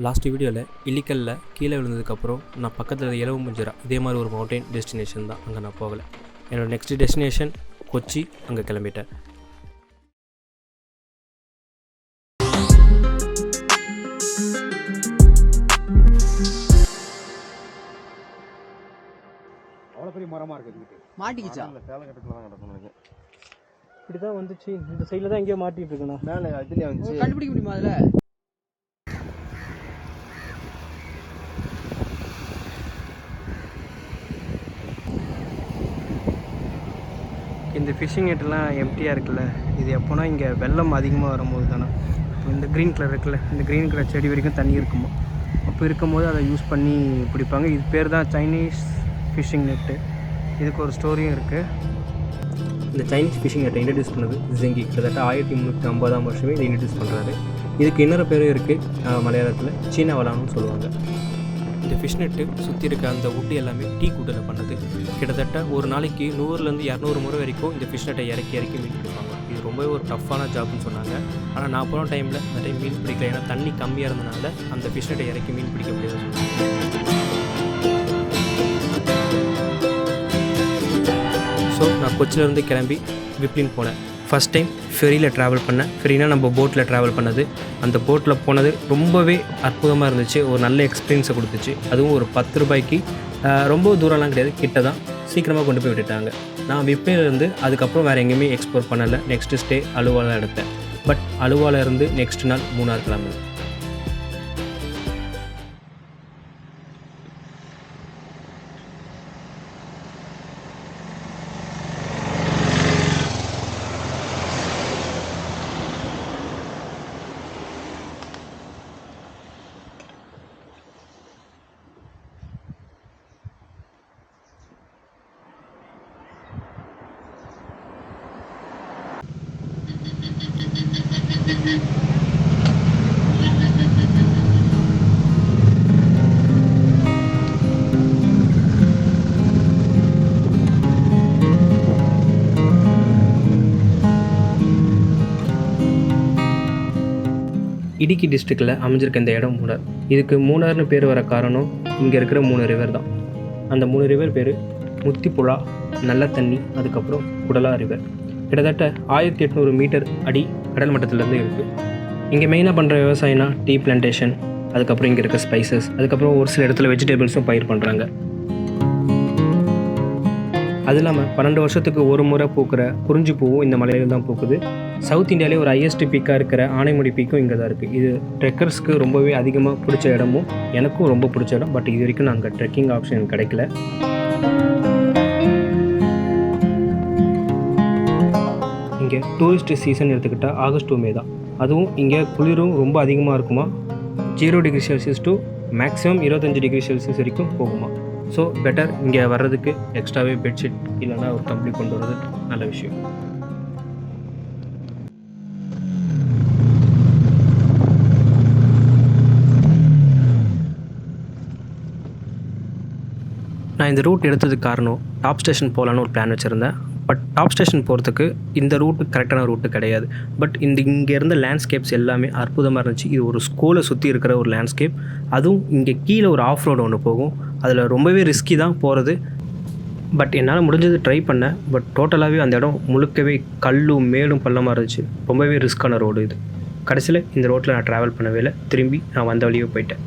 Last வீடியோவில் இலிக்கல்லில் கீழே விழுந்ததுக்கப்புறம் நான் பக்கத்தில் எலவமுஞ்சிரா இதே மாதிரி ஒரு மவுண்டைன் டெஸ்டினேஷன் தான். அங்கே நான் போகலை. என்னோடய நெக்ஸ்ட் டெஸ்டினேஷன் கொச்சி. அங்கே கிளம்பிட்டேன். அவ்வளோ பெரிய மரமாக இருக்குது. மாட்டிக்கிச்சா? சேலை கட்டத்தில் தான் கிடக்கணும். இப்படி தான் வந்துச்சு. இந்த சைடில் தான் எங்கேயோ மாட்டிகிட்டு இருக்கணும். மேலே இதுலேயே வந்துச்சு. கண்டுபிடிக்க முடியுமா அதில்? இந்த ஃபிஷ்ஷிங் நெட்டெல்லாம் எம்டியாக இருக்குல்ல, இது எப்போனா இங்கே வெள்ளம் அதிகமாக வரும்போது தானே. இப்போ இந்த க்ரீன் கலர் இருக்குல்ல, இந்த க்ரீன் கலர் செடி வரைக்கும் தண்ணி இருக்குமோ, அப்போ இருக்கும்போது அதை யூஸ் பண்ணி பிடிப்பாங்க. இது பேர் தான் சைனீஸ் ஃபிஷ்ஷிங் நெட்டு. இதுக்கு ஒரு ஸ்டோரியும் இருக்குது. இந்த சைனீஸ் ஃபிஷ்ஷிங் நெட்டை இன்ட்ரடியூஸ் பண்ணது ஜெங்கி. கிட்டத்தட்ட 1350ஆம் வருஷமே இதை இன்ட்ரடியூஸ் பண்ணுறாரு. இதுக்கு இன்னொரு பேரும் இருக்குது, மலையாளத்தில் சீனா வளான்னு சொல்லுவாங்க. இந்த ஃபிஷ் நெட்டு சுற்றி இருக்க அந்த உட்டு எல்லாமே டீ கூட்டில் பண்ணது. கிட்டத்தட்ட ஒரு நாளைக்கு 100லேருந்து 200 முறை வரைக்கும் இந்த ஃபிஷ் நெட்டை இறக்கி மீன் பிடிப்பாங்க. இது ரொம்பவே ஒரு டஃப்பான ஜாப்னு சொன்னாங்க. ஆனால் நான் போன டைமில் அந்த டைம் மீன் பிடிக்கல. ஏன்னா தண்ணி கம்மியாக இருந்தனால அந்த ஃபிஷ் நெட்டை இறக்கி மீன் பிடிக்க முடியாது. ஸோ நான் கொச்சிலேருந்து கிளம்பி விப்ளின் போனேன். ஃபஸ்ட் டைம் ஃபெரியில் ட்ராவல் பண்ணேன். ஃபெரினா நம்ம போட்டில் ட்ராவல் பண்ணது. அந்த போட்டில் போனது ரொம்பவே அற்புதமாக இருந்துச்சு. ஒரு நல்ல எக்ஸ்பீரியன்ஸை கொடுத்துச்சு. அதுவும் ஒரு 10 ரூபாய்க்கு. ரொம்ப தூரம்லாம் கிடையாது, கிட்ட தான். சீக்கிரமாக கொண்டு போய் விட்டுட்டாங்க. நான் விப்ளின்லேருந்து அதுக்கப்புறம் வேறு எங்கேயுமே எக்ஸ்ப்ளோர் பண்ணலை. நெக்ஸ்ட்டு ஸ்டே அலுவாவில் எடுத்தேன். பட் அலுவாவில் இருந்து நெக்ஸ்ட் நாள் மூணார் கிளம்பினேன். இடுக்கி டிஸ்ட்ரிக்டில் அமைஞ்சிருக்க இந்த இடம் மூணார். இதுக்கு மூணார்னு பேர் வர காரணம் இங்கே இருக்கிற 3 ரிவர் தான். அந்த 3 ரிவர் பேர் முத்திப்புழா, நல்ல தண்ணி, அதுக்கப்புறம் குடலா ரிவர். கிட்டத்தட்ட 1800 மீட்டர் அடி கடல் மட்டத்திலேருந்து இருக்குது. இங்கே மெயினாக பண்ணுற விவசாயம்னா டீ பிளான்டேஷன், அதுக்கப்புறம் இங்கே இருக்க ஸ்பைசஸ், அதுக்கப்புறம் ஒரு சில இடத்துல வெஜிடபிள்ஸும் பயிர் பண்ணுறாங்க. அது இல்லாமல் 12 வருஷத்துக்கு ஒரு முறை பூக்கிற குறிஞ்சி பூவும் இந்த மலையில் தான் பூக்குது. சவுத் இந்தியாவிலே ஒரு ஹையஸ்ட் பீக்காக இருக்கிற ஆனைமுடி பீக்கும் இங்கே தான் இருக்குது. இது ட்ரெக்கர்ஸ்க்கு ரொம்பவே அதிகமாக பிடிச்ச இடமும் எனக்கும் ரொம்ப பிடிச்ச இடம். பட் இது வரைக்கும் நாங்கள் ட்ரெக்கிங் ஆப்ஷன் கிடைக்கல. இங்கே டூரிஸ்ட் சீசன் எடுத்துக்கிட்டால் ஆகஸ்ட் டு மே தான். அதுவும் இங்கே குளிரும் ரொம்ப அதிகமாக இருக்குமா. 0 degree Celsius to maximum 25 degree Celsius வரைக்கும் போகுமா. ஸோ பெட்டர் இங்கே வர்றதுக்கு எக்ஸ்ட்ராவே பெட்ஷீட் இல்லைன்னா ஒரு கம்பளி கொண்டு வர்றது நல்ல விஷயம். நான் இந்த ரூட் எடுத்ததுக்கு காரணம் டாப் ஸ்டேஷன் போகலான்னு ஒரு பிளான் வச்சுருந்தேன். பட் டாப் ஸ்டேஷன் போகிறதுக்கு இந்த ரூட்டு கரெக்டான ரூட்டு கிடையாது. பட் இங்கே இருந்த லேண்ட்ஸ்கேப்ஸ் எல்லாமே அற்புதமாக இருந்துச்சு. இது ஒரு ஸ்கூலை சுற்றி இருக்கிற ஒரு லேண்ட்ஸ்கேப். அதுவும் இங்கே கீழே ஒரு ஆஃப் ரோடு ஒன்று போகும். அதில் ரொம்பவே ரிஸ்கி தான் போகிறது. பட் என்னால் முடிஞ்சது ட்ரை பண்ணேன். பட் டோட்டலாகவே அந்த இடம் முழுக்கவே கல்லும் மேலும் பள்ளமாக இருந்துச்சு. ரொம்பவே ரிஸ்க்கான ரோடு இது. கடைசியில் இந்த ரோட்டில் நான் ட்ராவல் பண்ணவே இல்லை. திரும்பி நான் வந்த வழியே போயிட்டேன்.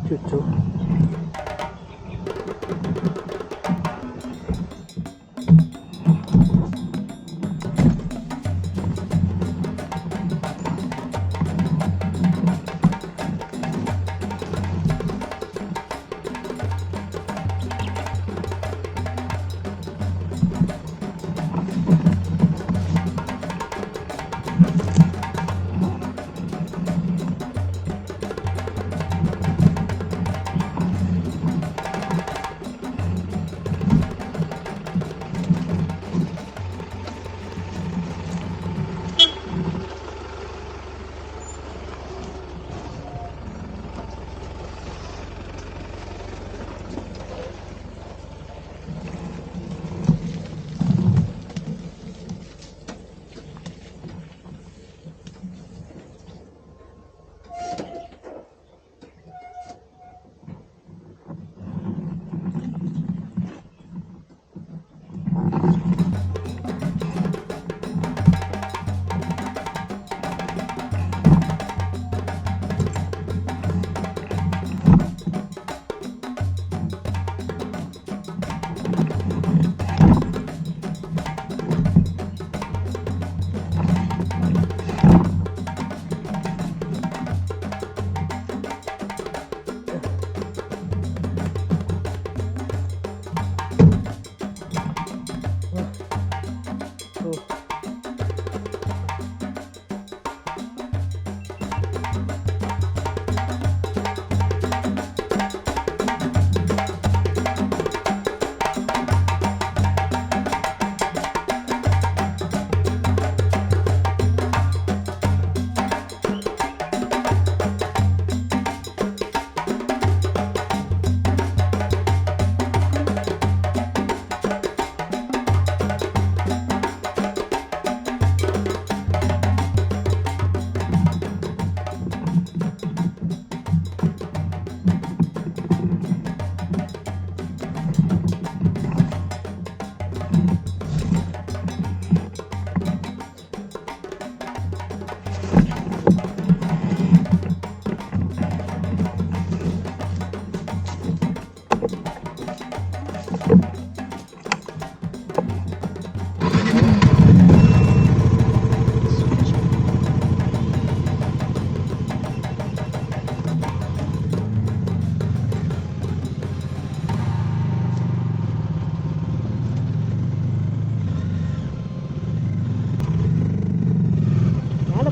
Cucu.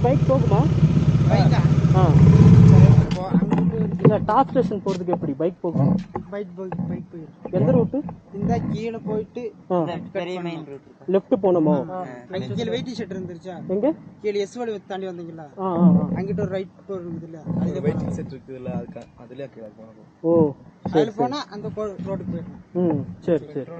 பைக் போகுமா? பைக்கா? ஆ அங்கிட்டு இல்லை டாப் ஸ்டேஷன் போகிறதுக்கு எப்படி பைக் போகும்? பைக் போயிடும். எந்த ரூட்டு? இந்த கீழே போயிட்டு பெரிய மெயின் ரூட் லெஃப்ட் போகணுமா? அங்கே கீழே வெயிட்டிங் ஷெட் இருந்துருச்சா? எங்கே? கீழே எஸ்வடி தாண்டி வந்தீங்களா? அங்கிட்ட ஒரு ரைட் போர் இருக்குதுல்ல, அது வெயிட்டிங் செட் இருக்குதுல்ல, அதுக்கு அதுலயே கீழே போகணும். ஓ அதில் போனால் அந்த ரோடுக்கு போயிடணும். சரி சரி.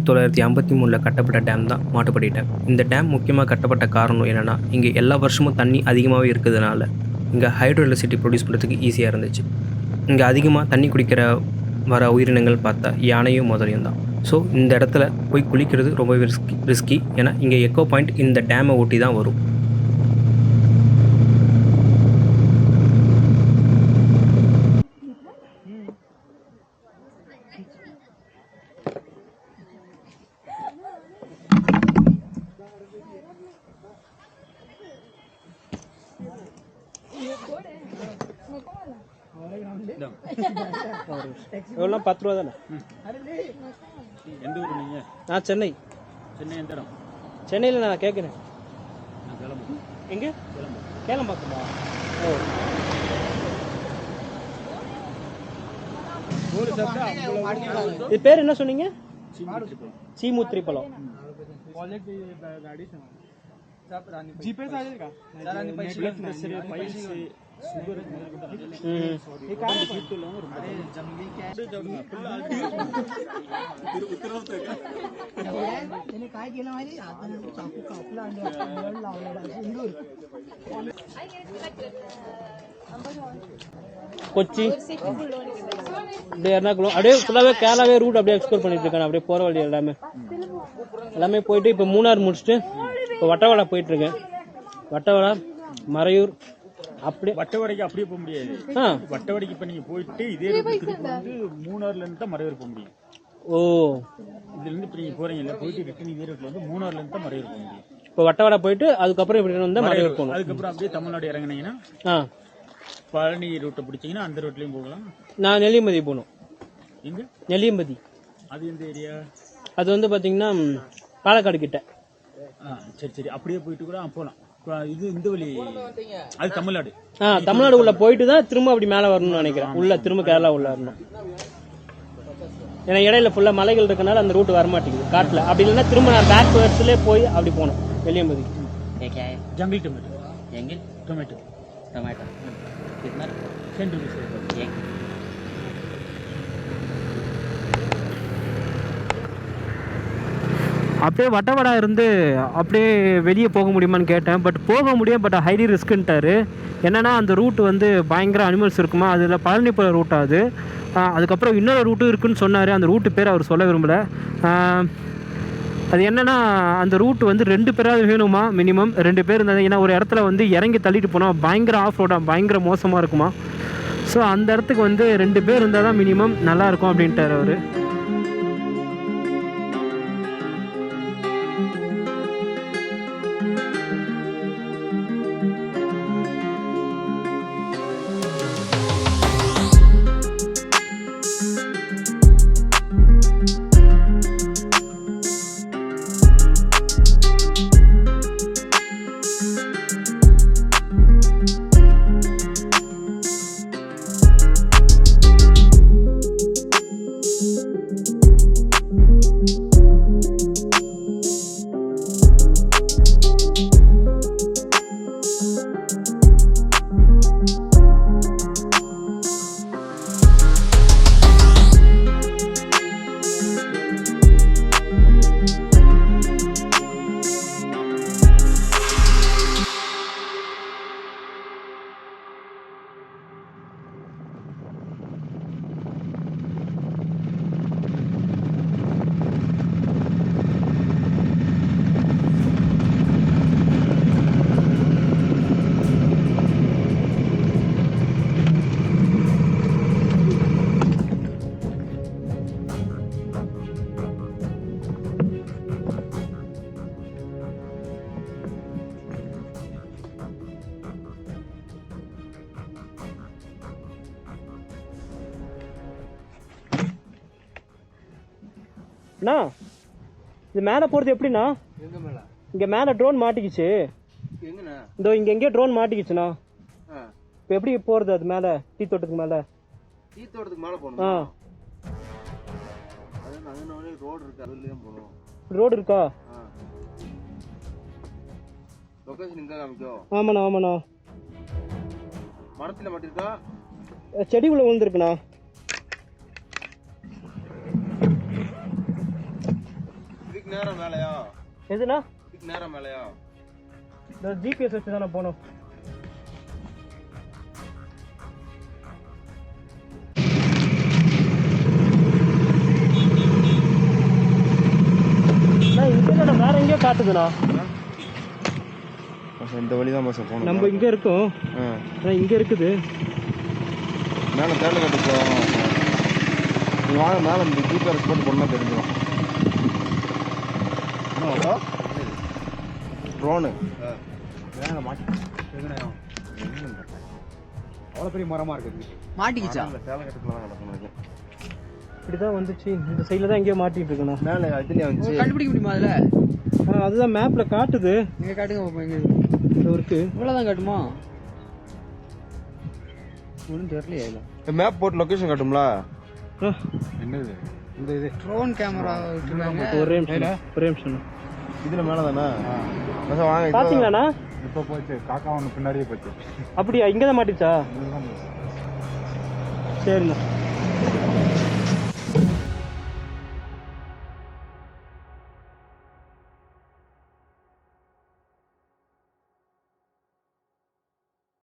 1953 கட்டப்பட்ட டேம் தான் மாட்டுப்பட்டி டேம். இந்த டேம் முக்கியமாக கட்டப்பட்ட காரணம் என்னென்னா, இங்கே எல்லா வருஷமும் தண்ணி அதிகமாகவே இருக்கிறதுனால இங்கே ஹைட்ரோ எலக்ட்ரிசிட்டி ப்ரொடியூஸ் பண்ணுறதுக்கு ஈஸியாக இருந்துச்சு. இங்கே அதிகமாக தண்ணி குடிக்கிற வர உயிரினங்கள் பார்த்தா யானையும் முதலையும் தான். ஸோ இந்த இடத்துல போய் குளிக்கிறது ரொம்பவே ரிஸ்கி. ஏன்னா இங்கே எக்கோ பாயிண்ட் இந்த டேமை ஒட்டி தான் வரும். எவ்வளோ? 10 ரூபா தானே? எந்த ஊர் நீங்க? நான் சென்னை. சென்னை எந்த இடம்? சென்னையில் நான் கேட்குறேன். எங்கே? கேளம்பாக்கமா? ஓ இது பேர் என்ன சொன்னீங்க? சீமுத்திரி பழம். जीपे चालेल का? काय केलं माहिती? चाकू कापला आणि लावलेला सिंदूर. கொச்சி அப்படியே எர்ணாகுளம் அப்படியே ஃபுல்லாகவே கேரளாவே ரூட் அப்படியே எக்ஸ்ப்ளோர் பண்ணிட்டு இருக்கேன். அப்படியே போகிற வழி எல்லாமே போயிட்டு இப்போ மூணார் முடிச்சுட்டு இப்போ வட்டவாடா போயிட்டு இருக்கேன். வட்டவாடா, மறையூர், அப்படியே வட்டவடைக்கு அப்படியே போக முடியாது. வட்டவடைக்கு இப்ப நீங்க போயிட்டு இதே வந்து மூணார்ல இருந்து தான் மறையூர் போக முடியும். ஓ இதுல இருந்து இப்ப நீங்க போறீங்கல்ல, போயிட்டு ரிட்டர்ன் இதே ரூட்ல வந்து மூணார்ல இருந்து தான் மறையூர் போக முடியும். இப்போ வட்டவாடா போயிட்டு அதுக்கப்புறம் இப்படி வந்து மறையூர் போகணும். அதுக்கப்புறம் அப்படியே தமிழ்நாடு இறங்கினீங்கன்னா பழனி ரூட்டை பிடிச்சிங்கன்னா அந்த ரூட்லயும் போகலாம். நான் நெல்லியம்பதி போகணும். எங்க? நெல்லியம்பதி. அது எந்த ஏரியா? அது வந்து பாத்தீங்கன்னா பாலக்காடு கிட்ட. சரி சரி, அப்படியே போயிட்டு கூட போகலாம். இது இந்த வழி அது தமிழ்நாடு. தமிழ்நாடு உள்ள போயிட்டு தான் திரும்ப அப்படி மேலே வரணும்னு நினைக்கிறேன். உள்ள திரும்ப கேரளா உள்ள வரணும். ஏன்னா இடையில ஃபுல்லா மலைகள் இருக்கனால அந்த ரூட் வர மாட்டேங்குது காட்டுல. அப்படி இல்லைன்னா திரும்ப நான் பேக் வேர்ட்ஸ்லேயே போய் அப்படி போகணும் நெல்லியம்பதி. जंगली टमाटो. जंगल टमाटो. टमाटर कितना? 10 रुपीस एक. அப்படியே வட்டவடா இருந்து அப்படியே வெளியே போக முடியுமான்னு கேட்டேன். பட் போக முடியும், பட் ஹைலி ரிஸ்க்குன்ட்டாரு. என்னென்னா அந்த ரூட் வந்து பயங்கர அனிமல்ஸ் இருக்குமா, அதில் பழனி போகிற ரூட் அது. அதுக்கப்புறம் இன்னொரு ரூட்டும் இருக்குதுன்னு சொன்னார். அந்த ரூட்டு பேர் அவர் சொல்ல விரும்பலை. அது என்னென்னா அந்த ரூட் வந்து 2 பேராவது வேணுமா, மினிமம் 2 பேர் இருந்தாங்க. ஏன்னா ஒரு இடத்துல வந்து இறங்கி தள்ளிட்டு போனால் பயங்கர ஆஃப் ரோடாக பயங்கர மோசமாக இருக்குமா. ஸோ அந்த இடத்துக்கு வந்து 2 பேர் இருந்தால் தான் மினிமம் நல்லாயிருக்கும் அப்படின்ட்டார் அவர். அண்ணா இது மேலே போகிறது எப்படிண்ணா? எங்க மேல? இங்கே மேலே ட்ரோன் மாட்டிக்கிச்சு. எங்கண்ணா? இதோ இங்கே எங்கேயோ ட்ரோன் மாட்டிக்கிச்சுண்ணா. இப்போ எப்படி போகிறது அது மேலே? டீ தோட்டத்துக்கு மேலே. டீ தோட்டத்துக்கு மேலே போகணும். அது அங்கே ரோடு இருக்கு, அதுலேயும் போகணும். ரோடு இருக்கா? லொக்கேஷன் இங்கே காமிக்கும். ஆமாண்ணா. மரத்தில் மாட்டிருக்கா? செடிக்குள்ளே விழுந்துருக்குண்ணா. இதுக்கு நேரம் மேலையா? எதுண்ணா? இதுக்கு நேரம் மேலையா? இந்த ஜிபிஎஸ் வச்சு தானே போனோம். இங்கே வேற எங்கேயோ காட்டுதுண்ணா. இந்த வழி தான் பஸ் போகணும். நம்ம இங்கே இருக்கோம். இங்கே இருக்குது. மேலே தேர்ல கட்டு போவோம். நீ வாங்க, மேலே இந்த ஜிபிஆர் போட்டு போனால் தெரிஞ்சிடும். ட்ரோனு அவ்வளோ பெரிய மரமாக இருக்குது. மாட்டிக்கிச்சா? தேலை கட்டுக்குள்ள தான் கிடக்கணும். இப்படிதான் வந்துச்சு. இந்த சைடில் தான் எங்கேயோ மாட்டிட்டு இருக்குண்ணா. மேலே இதுலேயே வந்துச்சு. கண்டுபிடிக்க முடியுமா அதில்? அதுதான் மேப்பில் காட்டுது. நீங்கள் காட்டுங்க. இது இருக்கு. இவ்வளோதான் காட்டுமா? ஒன்றும் தெரியலையா இல்லை. மேப் போட்டு லொக்கேஷன் காட்டும்ல. என்னது இந்த இது? ட்ரோன் கேமரா வச்சுருக்காங்க. ஒரே நிமிஷம். இதில் மேலே தானே? வாங்க. பார்த்தீங்களாண்ணா? இப்போ போச்சு, காக்கா ஒன்று பின்னாடியே போச்சு. அப்படியா? இங்கே தான் மாட்டிச்சா? சரிண்ணா.